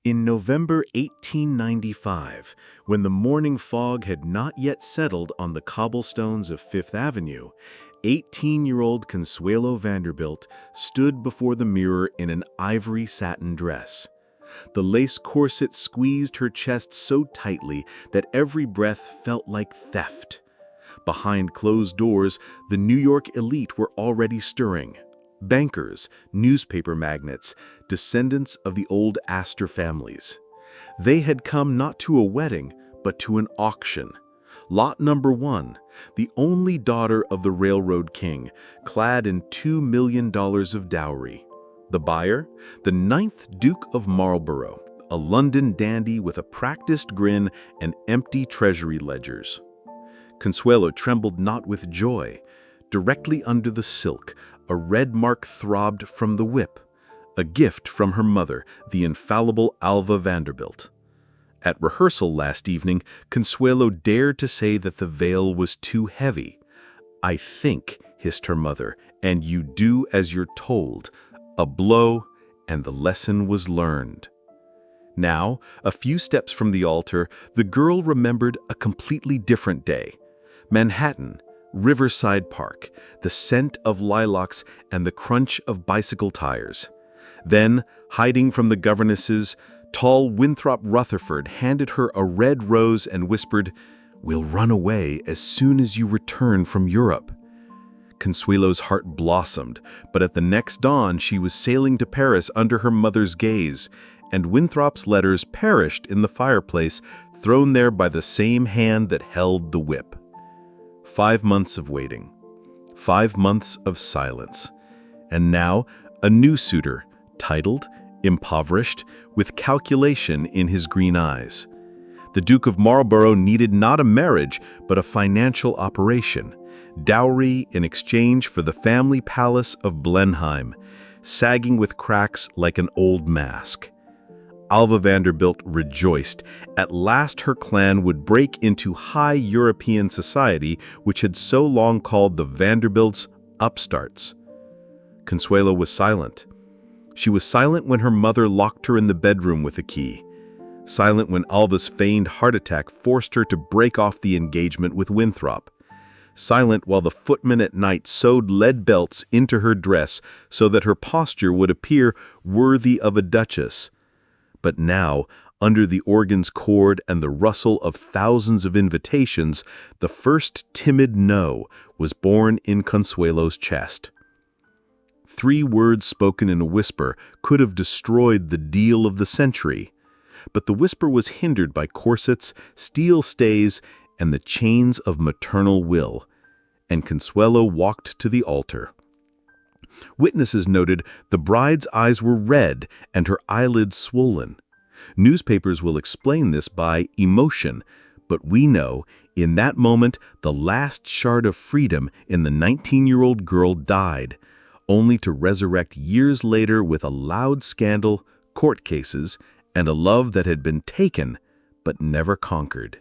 In November 1895, when the morning fog had not yet settled on the cobblestones of Fifth Avenue, 18-year-old Consuelo Vanderbilt stood before the mirror in an ivory satin dress. The lace corset squeezed her chest so tightly that every breath felt like theft. Behind closed doors, the New York elite were already stirring. Bankers, newspaper magnates, descendants of the old Astor families. They had come not to a wedding, but to an auction. Lot number 1, the only daughter of the railroad king, clad in $2 million of dowry. The buyer, the 9th Duke of Marlborough, a London dandy with a practiced grin and empty treasury ledgers. Consuelo trembled not with joy. Directly under the silk, a red mark throbbed from the whip, a gift from her mother, the infallible Alva Vanderbilt. At rehearsal last evening, Consuelo dared to say that the veil was too heavy. "I think," hissed her mother, "and you do as you're told." A blow, and the lesson was learned. Now, a few steps from the altar, the girl remembered a completely different day. Manhattan, Riverside Park, the scent of lilacs and the crunch of bicycle tires. Then, hiding from the governesses, tall Winthrop Rutherford handed her a red rose and whispered, "We'll run away as soon as you return from Europe." Consuelo's heart blossomed, but at the next dawn she was sailing to Paris under her mother's gaze, and Winthrop's letters perished in the fireplace, thrown there by the same hand that held the whip. 5 months of waiting, 5 months of silence, and now a new suitor, titled, impoverished, with calculation in his green eyes. The Duke of Marlborough needed not a marriage, but a financial operation, dowry in exchange for the family palace of Blenheim, sagging with cracks like an old mask. Alva Vanderbilt rejoiced. At last her clan would break into high European society, which had so long called the Vanderbilts upstarts. Consuelo was silent. She was silent when her mother locked her in the bedroom with a key. Silent when Alva's feigned heart attack forced her to break off the engagement with Winthrop. Silent while the footman at night sewed lead belts into her dress so that her posture would appear worthy of a duchess. But now, under the organ's chord and the rustle of thousands of invitations, the first timid no was born in Consuelo's chest. 3 words spoken in a whisper could have destroyed the deal of the century, but the whisper was hindered by corsets, steel stays, and the chains of maternal will, and Consuelo walked to the altar. Witnesses noted the bride's eyes were red and her eyelids swollen. Newspapers will explain this by emotion, but we know, in that moment, the last shard of freedom in the 19-year-old girl died, only to resurrect years later with a loud scandal, court cases, and a love that had been taken but never conquered.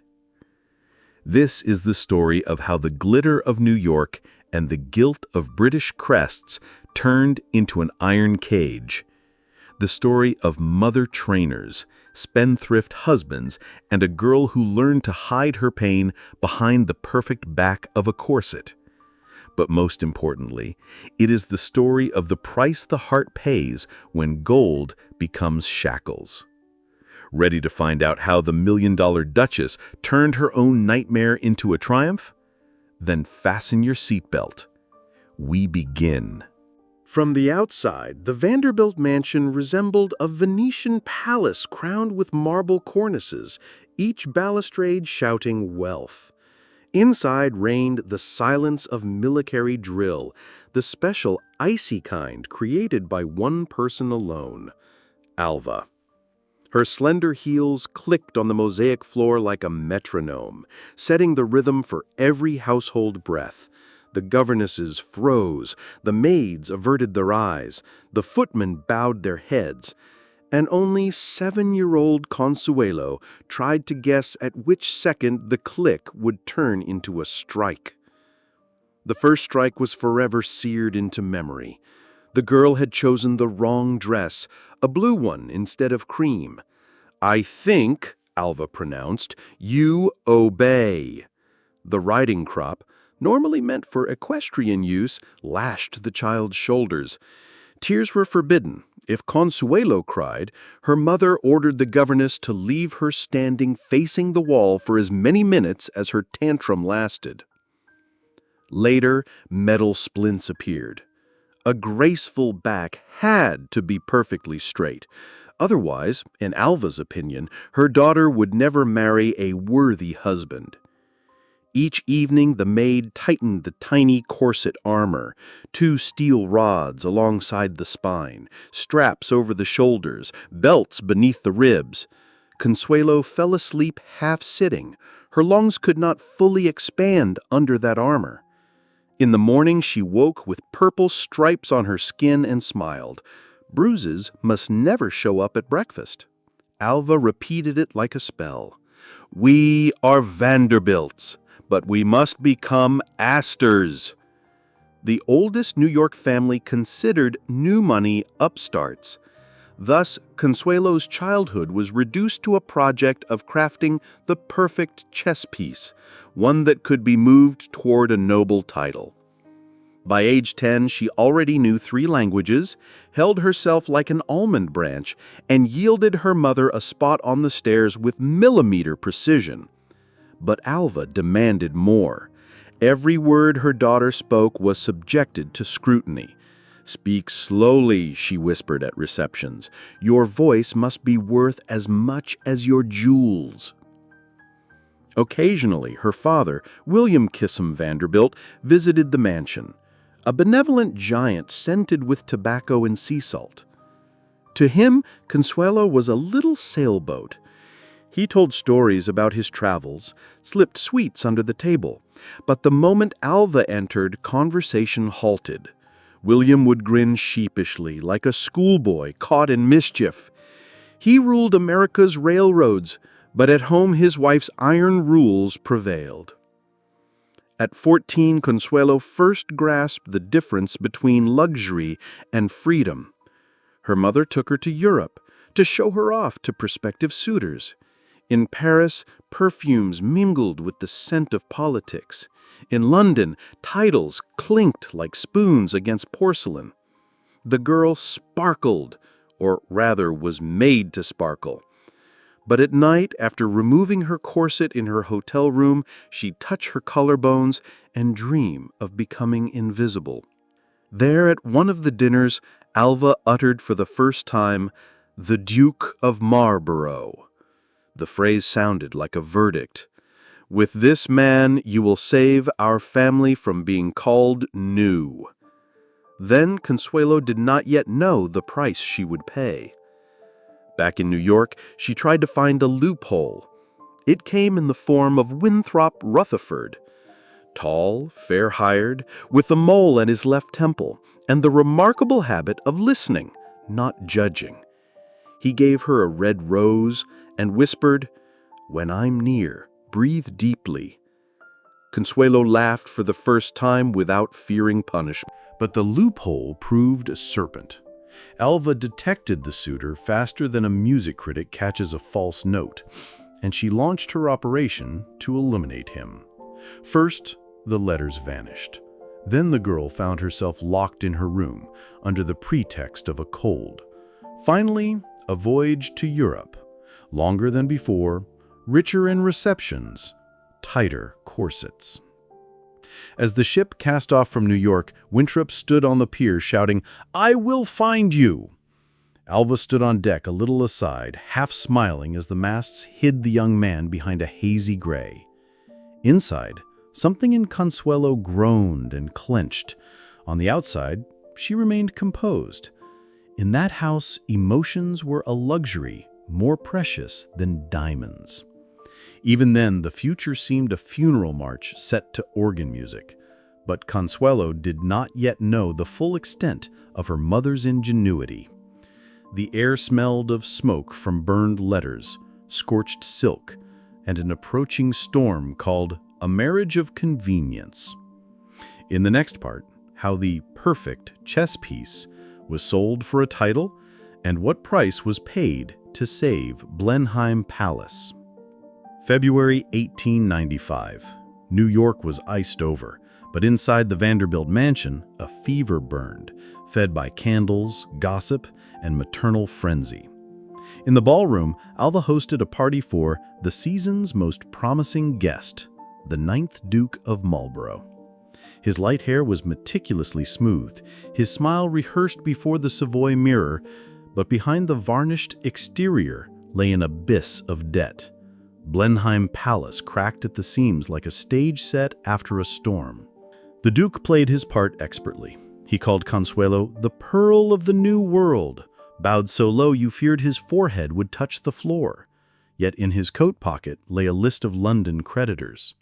This is the story of how the glitter of New York and the gilt of British crests turned into an iron cage. The story of mother trainers, spendthrift husbands, and a girl who learned to hide her pain behind the perfect back of a corset. But most importantly, it is the story of the price the heart pays when gold becomes shackles. Ready to find out how the million-dollar Duchess turned her own nightmare into a triumph? Then fasten your seatbelt. We begin. From the outside, the Vanderbilt mansion resembled a Venetian palace crowned with marble cornices, each balustrade shouting wealth. Inside reigned the silence of military drill, the special icy kind created by one person alone, Alva. Her slender heels clicked on the mosaic floor like a metronome, setting the rhythm for every household breath. The governesses froze, the maids averted their eyes, the footmen bowed their heads, and only 7-year-old Consuelo tried to guess at which second the click would turn into a strike. The first strike was forever seared into memory. The girl had chosen the wrong dress, a blue one instead of cream. "I think," Alva pronounced, "you obey." The riding crop, normally meant for equestrian use, lashed the child's shoulders. Tears were forbidden. If Consuelo cried, her mother ordered the governess to leave her standing facing the wall for as many minutes as her tantrum lasted. Later, metal splints appeared. A graceful back had to be perfectly straight. Otherwise, in Alva's opinion, her daughter would never marry a worthy husband. Each evening, the maid tightened the tiny corset armor, 2 steel rods alongside the spine, straps over the shoulders, belts beneath the ribs. Consuelo fell asleep half-sitting. Her lungs could not fully expand under that armor. In the morning, she woke with purple stripes on her skin and smiled. Bruises must never show up at breakfast. Alva repeated it like a spell. "We are Vanderbilts, but we must become Astors." The oldest New York family considered new money upstarts. Thus, Consuelo's childhood was reduced to a project of crafting the perfect chess piece, one that could be moved toward a noble title. By age 10, she already knew 3 languages, held herself like an almond branch, and yielded her mother a spot on the stairs with millimeter precision. But Alva demanded more. Every word her daughter spoke was subjected to scrutiny. "Speak slowly," she whispered at receptions. "Your voice must be worth as much as your jewels." Occasionally, her father, William Kissam Vanderbilt, visited the mansion, a benevolent giant scented with tobacco and sea salt. To him, Consuelo was a little sailboat. He told stories about his travels, slipped sweets under the table, but the moment Alva entered, conversation halted. William would grin sheepishly, like a schoolboy caught in mischief. He ruled America's railroads, but at home his wife's iron rules prevailed. At 14, Consuelo first grasped the difference between luxury and freedom. Her mother took her to Europe to show her off to prospective suitors. In Paris, perfumes mingled with the scent of politics. In London, titles clinked like spoons against porcelain. The girl sparkled, or rather was made to sparkle. But at night, after removing her corset in her hotel room, she'd touch her collarbones and dream of becoming invisible. There at one of the dinners, Alva uttered for the first time, "The Duke of Marlborough." The phrase sounded like a verdict. "With this man, you will save our family from being called new." Then Consuelo did not yet know the price she would pay. Back in New York, she tried to find a loophole. It came in the form of Winthrop Rutherford. Tall, fair-hired, with a mole at his left temple, and the remarkable habit of listening, not judging. He gave her a red rose and whispered, "When I'm near, breathe deeply." Consuelo laughed for the first time without fearing punishment. But the loophole proved a serpent. Alva detected the suitor faster than a music critic catches a false note, and she launched her operation to eliminate him. First, the letters vanished. Then the girl found herself locked in her room under the pretext of a cold. Finally, a voyage to Europe, longer than before, richer in receptions, tighter corsets. As the ship cast off from New York, Winthrop stood on the pier shouting, "I will find you!" Alva stood on deck a little aside, half smiling as the masts hid the young man behind a hazy gray. Inside, something in Consuelo groaned and clenched. On the outside, she remained composed. In that house, emotions were a luxury more precious than diamonds. Even then, the future seemed a funeral march set to organ music. But Consuelo did not yet know the full extent of her mother's ingenuity. The air smelled of smoke from burned letters, scorched silk, and an approaching storm called a marriage of convenience. In the next part, how the perfect chess piece was sold for a title and what price was paid to save Blenheim Palace. February 1895. New York was iced over, but inside the Vanderbilt mansion, a fever burned, fed by candles, gossip, and maternal frenzy. In the ballroom, Alva hosted a party for the season's most promising guest, the 9th Duke of Marlborough. His light hair was meticulously smoothed, his smile rehearsed before the Savoy mirror, but behind the varnished exterior lay an abyss of debt. Blenheim Palace cracked at the seams like a stage set after a storm. The Duke played his part expertly. He called Consuelo the Pearl of the New World, bowed so low you feared his forehead would touch the floor. Yet in his coat pocket lay a list of London creditors.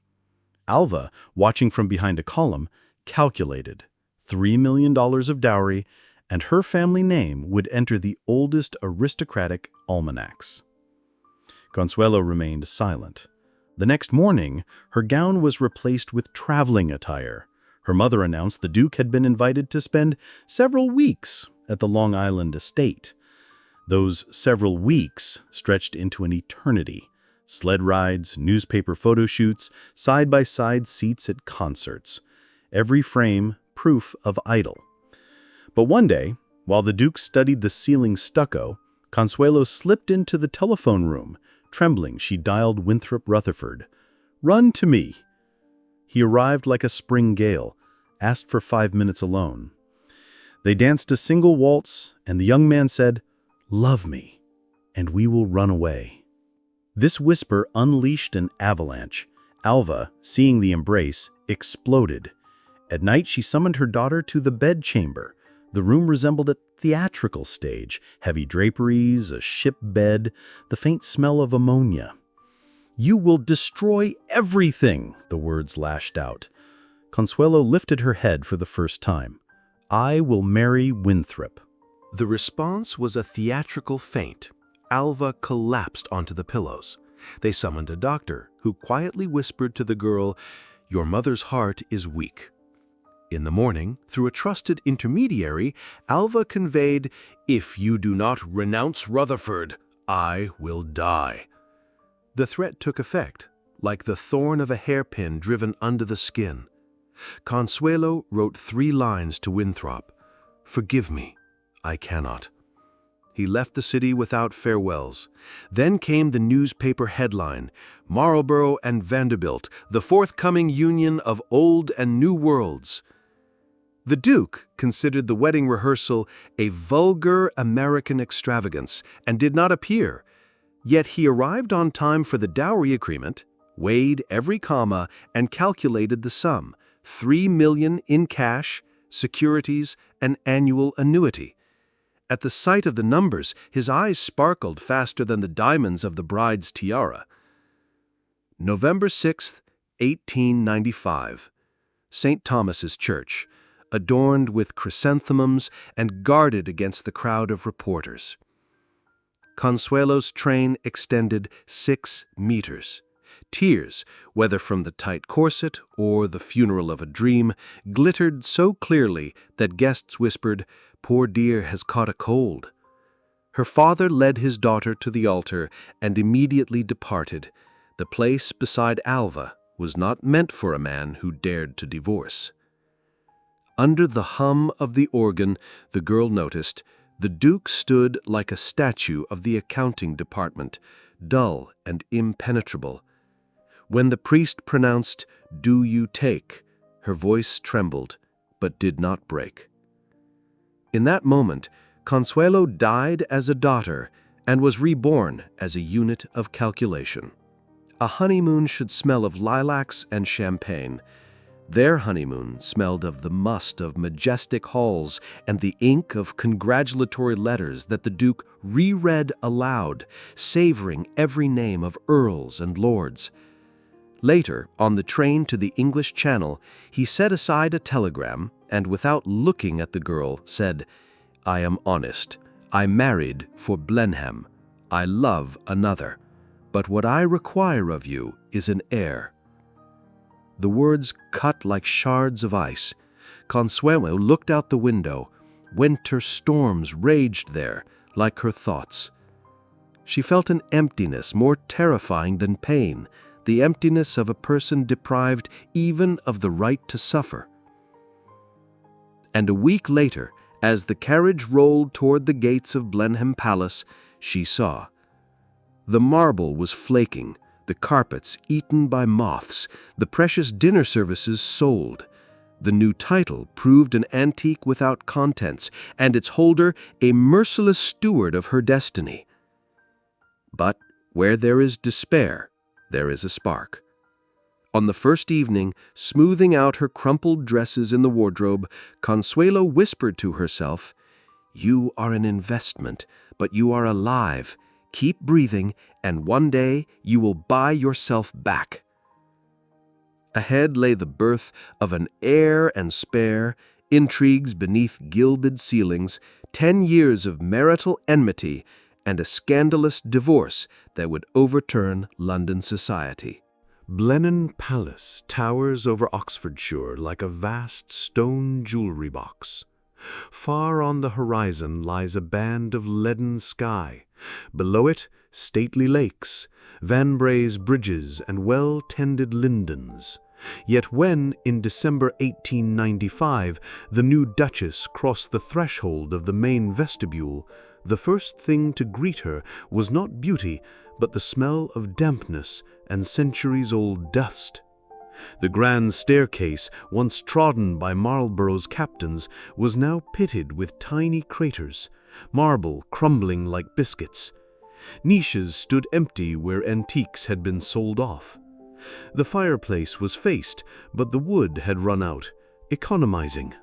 Alva, watching from behind a column, calculated $3 million of dowry, and her family name would enter the oldest aristocratic almanacs. Consuelo remained silent. The next morning, her gown was replaced with traveling attire. Her mother announced the Duke had been invited to spend several weeks at the Long Island estate. Those several weeks stretched into an eternity. Sled rides, newspaper photo shoots, side-by-side seats at concerts. Every frame proof of idol. But one day, while the Duke studied the ceiling stucco, Consuelo slipped into the telephone room. Trembling, she dialed Winthrop Rutherford. "Run to me." He arrived like a spring gale, asked for 5 minutes alone. They danced a single waltz, and the young man said, "Love me, and we will run away." This whisper unleashed an avalanche. Alva, seeing the embrace, exploded. At night, she summoned her daughter to the bedchamber. The room resembled a theatrical stage, heavy draperies, a ship bed, the faint smell of ammonia. "You will destroy everything," the words lashed out. Consuelo lifted her head for the first time. "I will marry Winthrop." The response was a theatrical faint. Alva collapsed onto the pillows. They summoned a doctor, who quietly whispered to the girl, "Your mother's heart is weak." In the morning, through a trusted intermediary, Alva conveyed, "If you do not renounce Rutherford, I will die." The threat took effect, like the thorn of a hairpin driven under the skin. Consuelo wrote 3 lines to Winthrop, "Forgive me, I cannot." He left the city without farewells. Then came the newspaper headline, "Marlborough and Vanderbilt, the forthcoming union of old and new worlds." The Duke considered the wedding rehearsal a vulgar American extravagance and did not appear. Yet he arrived on time for the dowry agreement, weighed every comma, and calculated the sum, $3 million in cash, securities, and annual annuity. At the sight of the numbers, his eyes sparkled faster than the diamonds of the bride's tiara. November 6, 1895. St. Thomas's Church, adorned with chrysanthemums and guarded against the crowd of reporters. Consuelo's train extended 6 meters. Tears, whether from the tight corset or the funeral of a dream, glittered so clearly that guests whispered, "Poor dear has caught a cold." Her father led his daughter to the altar and immediately departed. The place beside Alva was not meant for a man who dared to divorce. Under the hum of the organ, the girl noticed, the Duke stood like a statue of the accounting department, dull and impenetrable. When the priest pronounced, "Do you take?" her voice trembled, but did not break. In that moment, Consuelo died as a daughter and was reborn as a unit of calculation. A honeymoon should smell of lilacs and champagne. Their honeymoon smelled of the must of majestic halls and the ink of congratulatory letters that the Duke reread aloud, savoring every name of earls and lords. Later, on the train to the English Channel, he set aside a telegram and, without looking at the girl, said, "I am honest. I married for Blenheim. I love another. But what I require of you is an heir." The words cut like shards of ice. Consuelo looked out the window. Winter storms raged there, like her thoughts. She felt an emptiness more terrifying than pain, the emptiness of a person deprived even of the right to suffer. And a week later, as the carriage rolled toward the gates of Blenheim Palace, she saw. The marble was flaking, the carpets eaten by moths, the precious dinner services sold. The new title proved an antique without contents, and its holder a merciless steward of her destiny. But where there is despair, there is a spark. On the first evening, smoothing out her crumpled dresses in the wardrobe, Consuelo whispered to herself, "You are an investment, but you are alive. Keep breathing, and one day you will buy yourself back." Ahead lay the birth of an heir and spare, intrigues beneath gilded ceilings, 10 years of marital enmity, and a scandalous divorce that would overturn London society. Blenheim Palace towers over Oxfordshire like a vast stone jewelry box. Far on the horizon lies a band of leaden sky. Below it, stately lakes, Vanbraye's bridges, and well-tended lindens. Yet when, in December 1895, the new Duchess crossed the threshold of the main vestibule, the first thing to greet her was not beauty, but the smell of dampness and centuries-old dust. The grand staircase, once trodden by Marlborough's captains, was now pitted with tiny craters, marble crumbling like biscuits. Niches stood empty where antiques had been sold off. The fireplace was faced, but the wood had run out, economizing.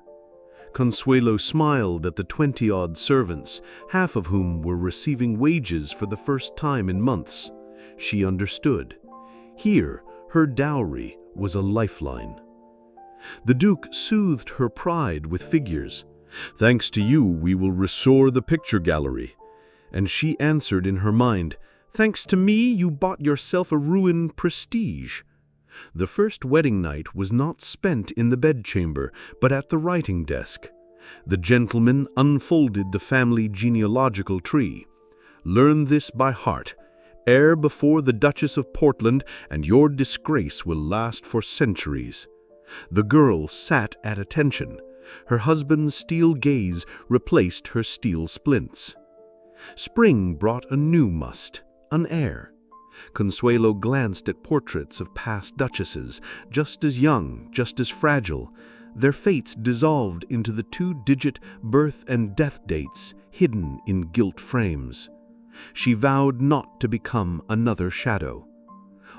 Consuelo smiled at the 20-odd servants, half of whom were receiving wages for the first time in months. She understood. Here, her dowry was a lifeline. The Duke soothed her pride with figures. "Thanks to you, we will restore the picture gallery." And she answered in her mind, "Thanks to me, you bought yourself a ruined prestige." The first wedding night was not spent in the bedchamber, but at the writing desk. The gentleman unfolded the family genealogical tree. "Learn this by heart. Heir before the Duchess of Portland, and your disgrace will last for centuries." The girl sat at attention. Her husband's steel gaze replaced her steel splints. Spring brought a new must, an heir. Consuelo glanced at portraits of past duchesses, just as young, just as fragile. Their fates dissolved into the 2-digit birth and death dates hidden in gilt frames. She vowed not to become another shadow.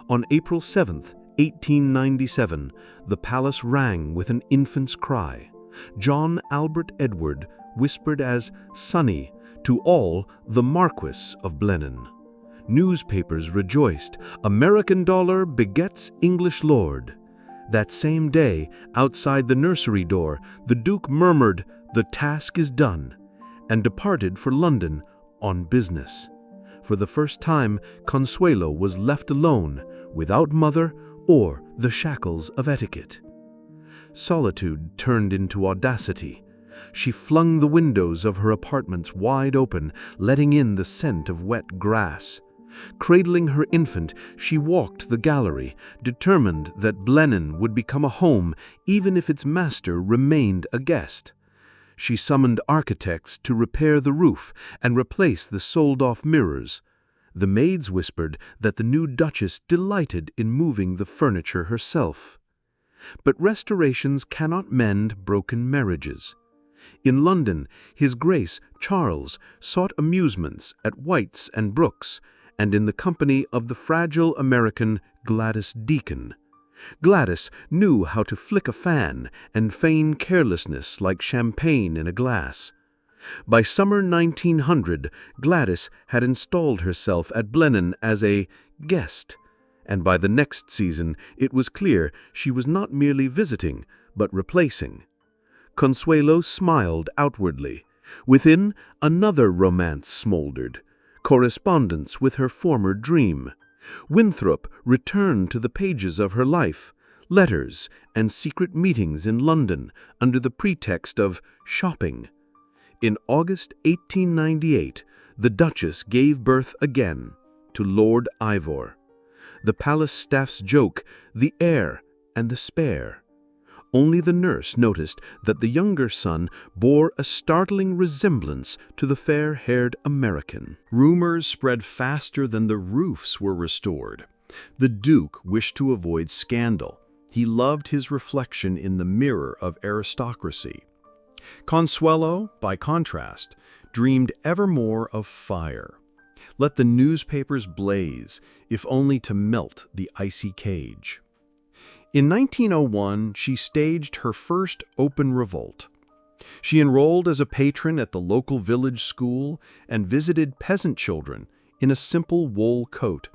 On April 7th, 1897, the palace rang with an infant's cry. John Albert Edward whispered as "Sonny" to all the Marquis of Blenheim. Newspapers rejoiced. American dollar begets English lord. That same day, outside the nursery door, the Duke murmured, "The task is done," and departed for London on business. For the first time, Consuelo was left alone, without mother or the shackles of etiquette. Solitude turned into audacity. She flung the windows of her apartments wide open, letting in the scent of wet grass. Cradling her infant, she walked the gallery, determined that Blenheim would become a home even if its master remained a guest. She summoned architects to repair the roof and replace the sold-off mirrors. The maids whispered that the new Duchess delighted in moving the furniture herself. But restorations cannot mend broken marriages. In London, His Grace Charles sought amusements at White's and Brooks, and in the company of the fragile American Gladys Deacon. Gladys knew how to flick a fan and feign carelessness like champagne in a glass. By summer 1900, Gladys had installed herself at Blenheim as a guest, and by the next season it was clear she was not merely visiting, but replacing. Consuelo smiled outwardly. Within, another romance smoldered. Correspondence with her former dream. Winthrop returned to the pages of her life, letters and secret meetings in London under the pretext of shopping. In August 1898, the Duchess gave birth again to Lord Ivor. The palace staff's joke, the heir and the spare. Only the nurse noticed that the younger son bore a startling resemblance to the fair-haired American. Rumors spread faster than the roofs were restored. The Duke wished to avoid scandal. He loved his reflection in the mirror of aristocracy. Consuelo, by contrast, dreamed evermore of fire. Let the newspapers blaze, if only to melt the icy cage. In 1901, she staged her first open revolt. She enrolled as a patron at the local village school and visited peasant children in a simple wool coat.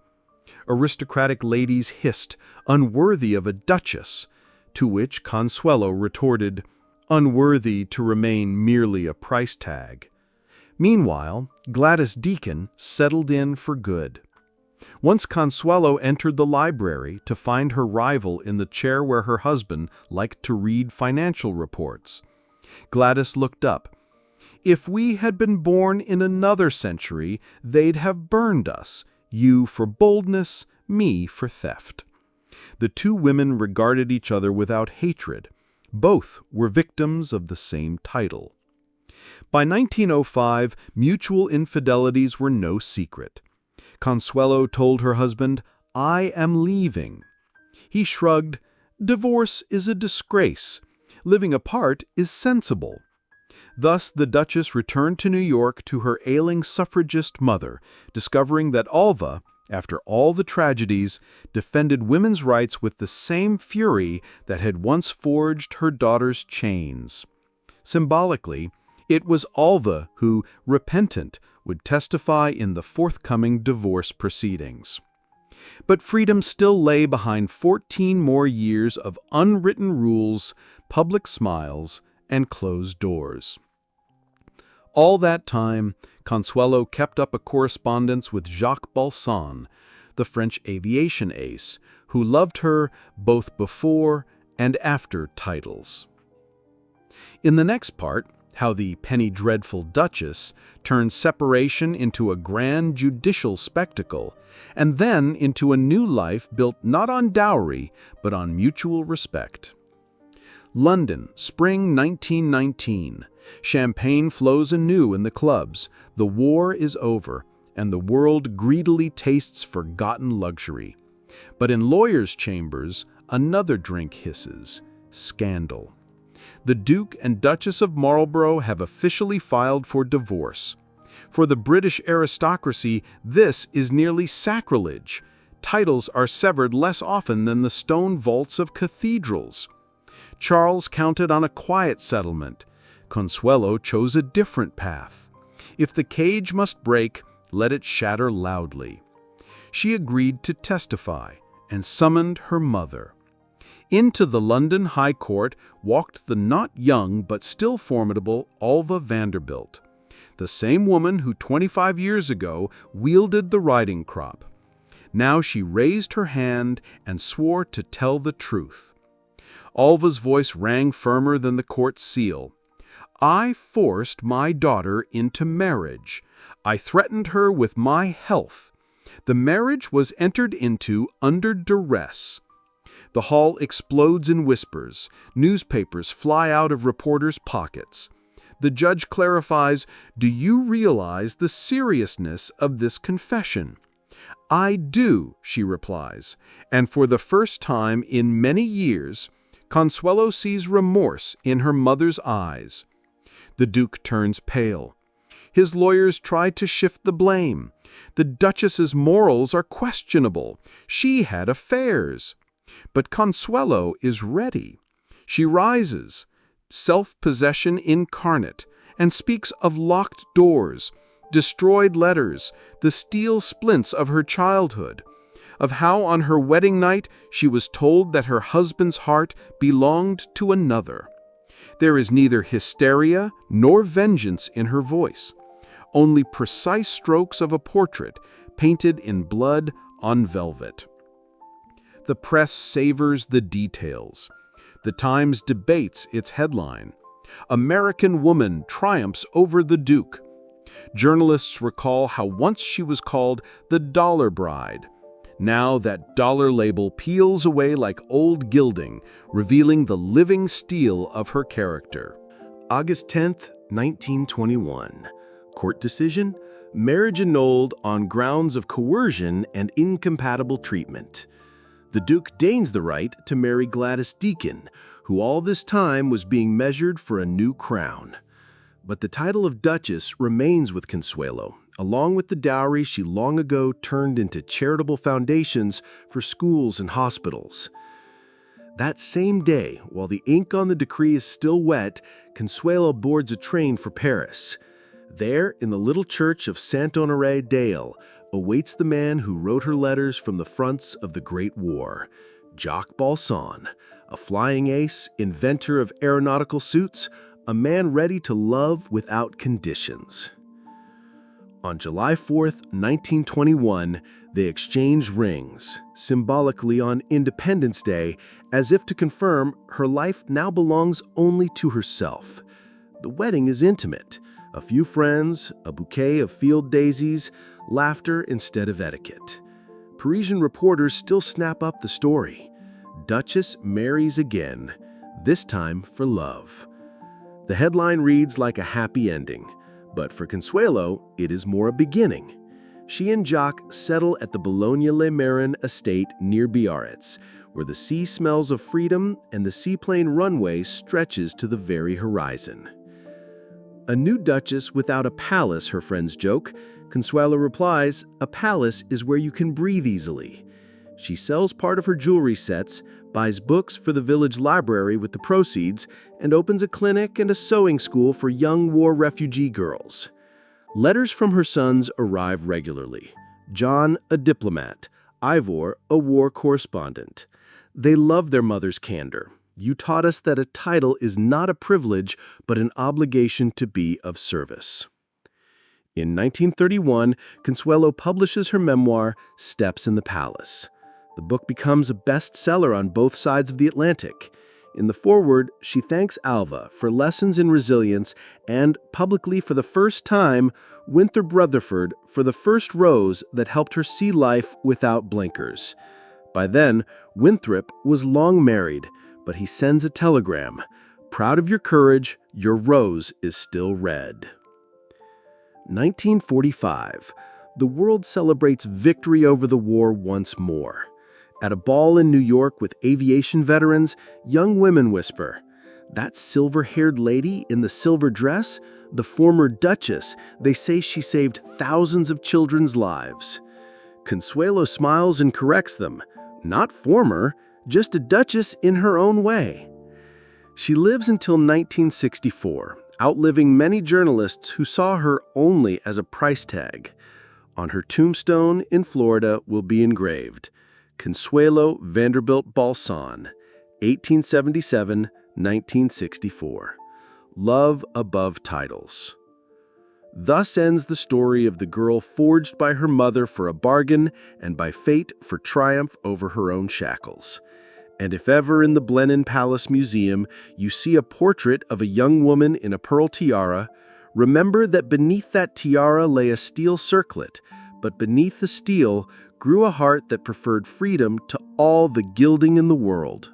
Aristocratic ladies hissed, "Unworthy of a duchess," to which Consuelo retorted, "Unworthy to remain merely a price tag." Meanwhile, Gladys Deacon settled in for good. Once Consuelo entered the library to find her rival in the chair where her husband liked to read financial reports. Gladys looked up. "If we had been born in another century, they'd have burned us, you for boldness, me for theft." The two women regarded each other without hatred. Both were victims of the same title. By 1905, mutual infidelities were no secret. Consuelo told her husband, "I am leaving." He shrugged, "Divorce is a disgrace. Living apart is sensible." Thus the Duchess returned to New York to her ailing suffragist mother, discovering that Alva, after all the tragedies, defended women's rights with the same fury that had once forged her daughter's chains. Symbolically, it was Alva who, repentant, would testify in the forthcoming divorce proceedings. But freedom still lay behind 14 more years of unwritten rules, public smiles, and closed doors. All that time, Consuelo kept up a correspondence with Jacques Balsan, the French aviation ace, who loved her both before and after titles. In the next part, how the penny dreadful Duchess turned separation into a grand judicial spectacle, and then into a new life built not on dowry, but on mutual respect. London, spring 1919. Champagne flows anew in the clubs. The war is over, and the world greedily tastes forgotten luxury. But in lawyers' chambers, another drink hisses: scandal. The Duke and Duchess of Marlborough have officially filed for divorce. For the British aristocracy, this is nearly sacrilege. Titles are severed less often than the stone vaults of cathedrals. Charles counted on a quiet settlement. Consuelo chose a different path. If the cage must break, let it shatter loudly. She agreed to testify and summoned her mother. Into the London High Court walked the not young but still formidable Alva Vanderbilt, the same woman who 25 years ago wielded the riding crop. Now she raised her hand and swore to tell the truth. Alva's voice rang firmer than the court's seal. "I forced my daughter into marriage. I threatened her with my health. The marriage was entered into under duress." The hall explodes in whispers. Newspapers fly out of reporters' pockets. The judge clarifies, "Do you realize the seriousness of this confession?" "I do," she replies, and for the first time in many years, Consuelo sees remorse in her mother's eyes. The Duke turns pale. His lawyers try to shift the blame. The Duchess's morals are questionable. She had affairs. But Consuelo is ready. She rises, self-possession incarnate, and speaks of locked doors, destroyed letters, the steel splints of her childhood, of how on her wedding night she was told that her husband's heart belonged to another. There is neither hysteria nor vengeance in her voice, only precise strokes of a portrait painted in blood on velvet. The press savors the details. The Times debates its headline: "American Woman Triumphs Over the Duke." Journalists recall how once she was called the Dollar Bride. Now that dollar label peels away like old gilding, revealing the living steel of her character. August 10th, 1921. Court decision: marriage annulled on grounds of coercion and incompatible treatment. The Duke deigns the right to marry Gladys Deacon, who all this time was being measured for a new crown. But the title of Duchess remains with Consuelo, along with the dowry she long ago turned into charitable foundations for schools and hospitals. That same day, while the ink on the decree is still wet, Consuelo boards a train for Paris. There, in the little church of Saint-Honoré-d'Aile, awaits the man who wrote her letters from the fronts of the Great War, Jacques Balsan, a flying ace, inventor of aeronautical suits, a man ready to love without conditions. On July 4th, 1921, they exchange rings, symbolically on Independence Day, as if to confirm her life now belongs only to herself. The wedding is intimate: a few friends, a bouquet of field daisies, laughter instead of etiquette. Parisian reporters still snap up the story. Duchess marries again, this time for love. The headline reads like a happy ending, but for Consuelo, it is more a beginning. She and Jacques settle at the Boulogne-les-Marins estate near Biarritz, where the sea smells of freedom and the seaplane runway stretches to the very horizon. A new duchess without a palace, her friends joke. Consuelo replies, a palace is where you can breathe easily. She sells part of her jewelry sets, buys books for the village library with the proceeds, and opens a clinic and a sewing school for young war refugee girls. Letters from her sons arrive regularly. John, a diplomat; Ivor, a war correspondent. They love their mother's candor. You taught us that a title is not a privilege, but an obligation to be of service. In 1931, Consuelo publishes her memoir, Steps in the Palace. The book becomes a bestseller on both sides of the Atlantic. In the foreword, she thanks Alva for lessons in resilience and, publicly for the first time, Winthrop Rutherford for the first rose that helped her see life without blinkers. By then, Winthrop was long married, but he sends a telegram: proud of your courage, your rose is still red. 1945. The world celebrates victory over the war once more. At a ball in New York with aviation veterans, young women whisper, "That silver-haired lady in the silver dress? The former Duchess. They say she saved thousands of children's lives." Consuelo smiles and corrects them. Not former, just a Duchess in her own way. She lives until 1964, outliving many journalists who saw her only as a price tag. On her tombstone in Florida will be engraved, Consuelo Vanderbilt Balsan, 1877-1964. Love above titles. Thus ends the story of the girl forged by her mother for a bargain and by fate for triumph over her own shackles. And if ever in the Blenheim Palace Museum you see a portrait of a young woman in a pearl tiara, remember that beneath that tiara lay a steel circlet, but beneath the steel grew a heart that preferred freedom to all the gilding in the world.